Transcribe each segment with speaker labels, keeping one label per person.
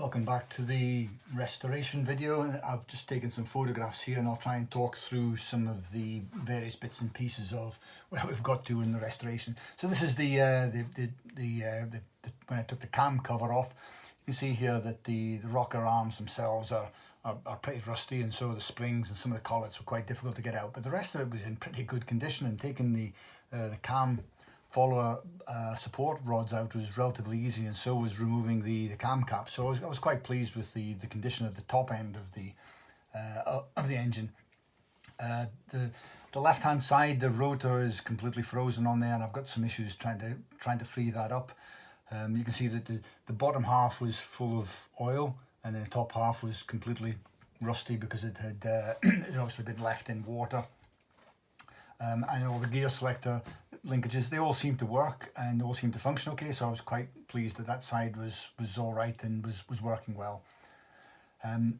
Speaker 1: Welcome back to the restoration video. I've just taken some photographs here and I'll try and talk through some of the various bits and pieces of where we've got to in the restoration. So this is when I took the cam cover off. You can see here that the rocker arms themselves are pretty rusty, and so the springs and some of the collets were quite difficult to get out, but the rest of it was in pretty good condition, and taking the cam follower support rods out was relatively easy, and so was removing the cam cap. So I was quite pleased with the condition of the top end of the engine. The left hand side, the rotor is completely frozen on there, and I've got some issues trying to free that up. You can see that the bottom half was full of oil, and the top half was completely rusty because it had it obviously been left in water. And all the gear selector linkages, they all seem to work and all seem to function okay, so I was quite pleased that that side was all right and was working well. When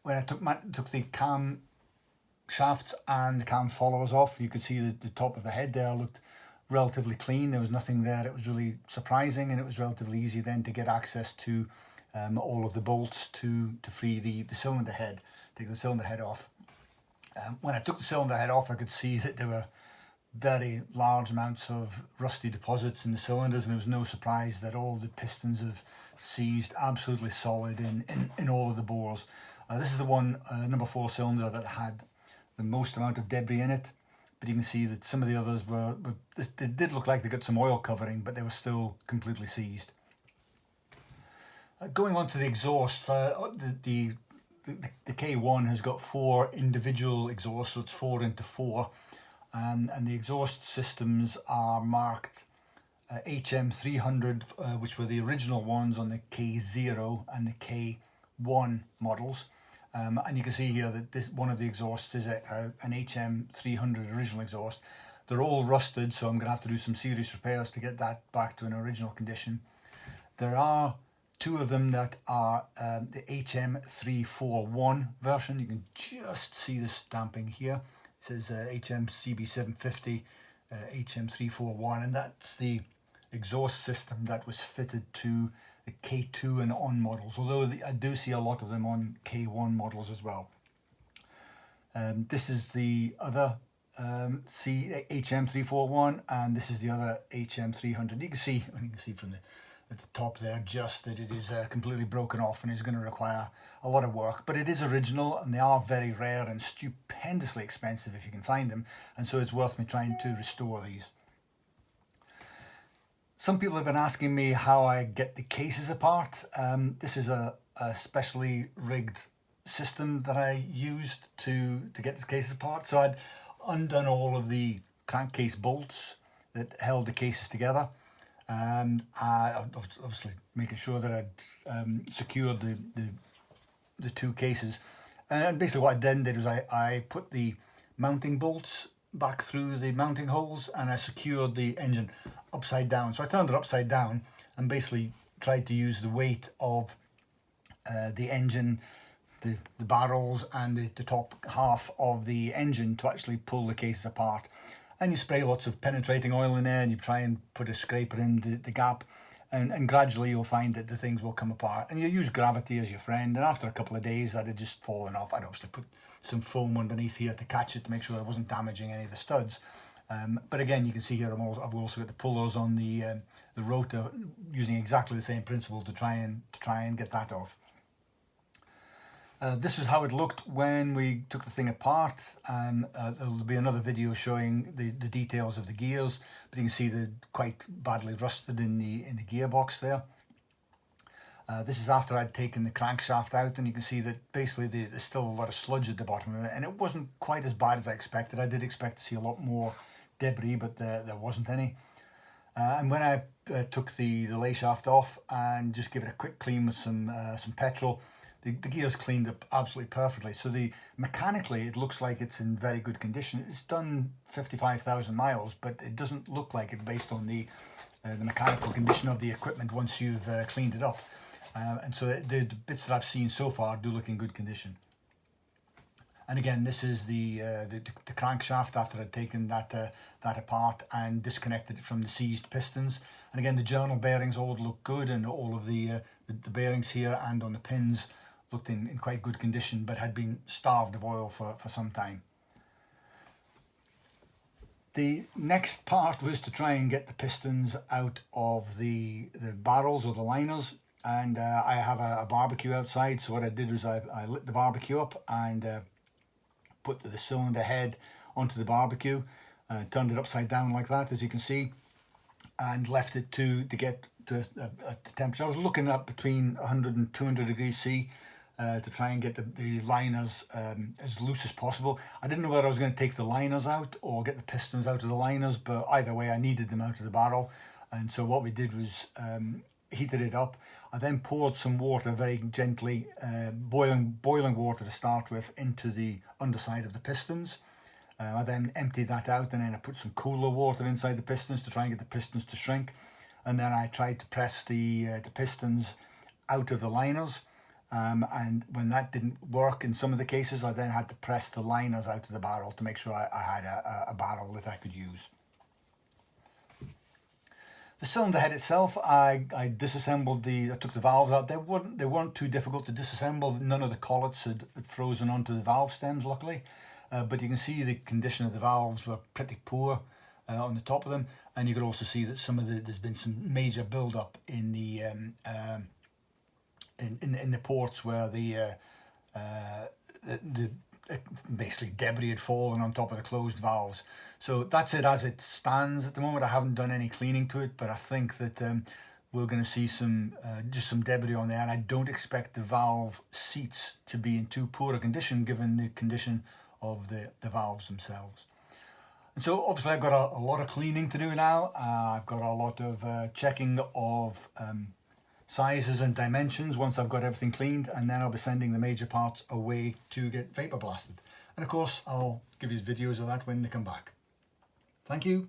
Speaker 1: I took the cam shafts and the cam followers off, you could see that the top of the head there looked relatively clean. There was nothing there. It was really surprising, and it was relatively easy then to get access to all of the bolts to free the cylinder head, take the cylinder head off. When I took the cylinder head off, I could see that there were very large amounts of rusty deposits in the cylinders, and it was no surprise that all the pistons have seized absolutely solid in all of the bores. This is the one, number 4 cylinder, that had the most amount of debris in it, but you can see that some of the others they did look like they got some oil covering, but they were still completely seized. Going on to the exhaust, the K1 has got 4 individual exhausts, so it's 4 into 4, and the exhaust systems are marked HM300, which were the original ones on the K0 and the K1 models. And you can see here that this one of the exhausts is an HM300 original exhaust. They're all rusted, so I'm going to have to do some serious repairs to get that back to an original condition. There are 2 of them that are the HM341 version. You can just see the stamping here. It says CB750 HM341, and that's the exhaust system that was fitted to the K2 and on models, although I do see a lot of them on K1 models as well. This is the other HM341, and this is the other HM300. You can see from at the top there just that it is completely broken off and is going to require a lot of work, but it is original, and they are very rare and stupendously expensive if you can find them, and so it's worth me trying to restore these. Some people have been asking me how I get the cases apart. This is a specially rigged system that I used to get the cases apart. So I'd undone all of the crankcase bolts that held the cases together, and obviously making sure that I'd secured the 2 cases. And basically what I then did was I put the mounting bolts back through the mounting holes, and I secured the engine upside down. So I turned it upside down and basically tried to use the weight of the engine, the barrels and the top half of the engine to actually pull the cases apart. And you spray lots of penetrating oil in there, and you try and put a scraper in the gap, and gradually you'll find that the things will come apart. And you use gravity as your friend, and after a couple of days that had just fallen off. I'd obviously put some foam underneath here to catch it to make sure I wasn't damaging any of the studs. But again, you can see here I've also got the pullers on the rotor, using exactly the same principle to try and get that off. This is how it looked when we took the thing apart. There'll be another video showing the details of the gears, but you can see they're quite badly rusted in the gearbox there. This is after I'd taken the crankshaft out, and you can see that basically there's still a lot of sludge at the bottom of it, and it wasn't quite as bad as I expected. I did expect to see a lot more debris, but there wasn't any. And when I took the lay shaft off and just give it a quick clean with some petrol, the gears cleaned up absolutely perfectly. So mechanically it looks like it's in very good condition. It's done 55,000 miles, but it doesn't look like it based on the mechanical condition of the equipment once you've cleaned it up. And so the bits that I've seen so far do look in good condition. And again, this is the crankshaft after I'd taken that apart and disconnected it from the seized pistons. And again, the journal bearings all look good, and all of the bearings here and on the pins looked in quite good condition, but had been starved of oil for some time. The next part was to try and get the pistons out of the barrels or the liners, and I have a barbecue outside, so what I did was I lit the barbecue up and put the cylinder head onto the barbecue, turned it upside down like that, as you can see, and left it to get to a temperature. I was looking at between 100 and 200 degrees C to try and get the liners as loose as possible. I didn't know whether I was going to take the liners out or get the pistons out of the liners, but either way I needed them out of the barrel. And so what we did was heated it up. I then poured some water very gently, boiling water to start with, into the underside of the pistons. I then emptied that out, and then I put some cooler water inside the pistons to try and get the pistons to shrink. And then I tried to press the pistons out of the liners. And when that didn't work in some of the cases, I then had to press the liners out of the barrel to make sure I had a barrel that I could use. The cylinder head itself, I disassembled I took the valves out. They weren't too difficult to disassemble. None of the collets had frozen onto the valve stems, luckily. But you can see the condition of the valves were pretty poor on the top of them, and you could also see that there's been some major build-up in the in the ports where the basically debris had fallen on top of the closed valves. So that's it as it stands at the moment. I haven't done any cleaning to it, but I think that we're going to see just some debris on there, and I don't expect the valve seats to be in too poor a condition given the condition of the valves themselves. And so obviously I've got a lot of cleaning to do now. I've got a lot of checking of sizes and dimensions once I've got everything cleaned, and then I'll be sending the major parts away to get vapor blasted. And of course I'll give you videos of that when they come back. Thank you.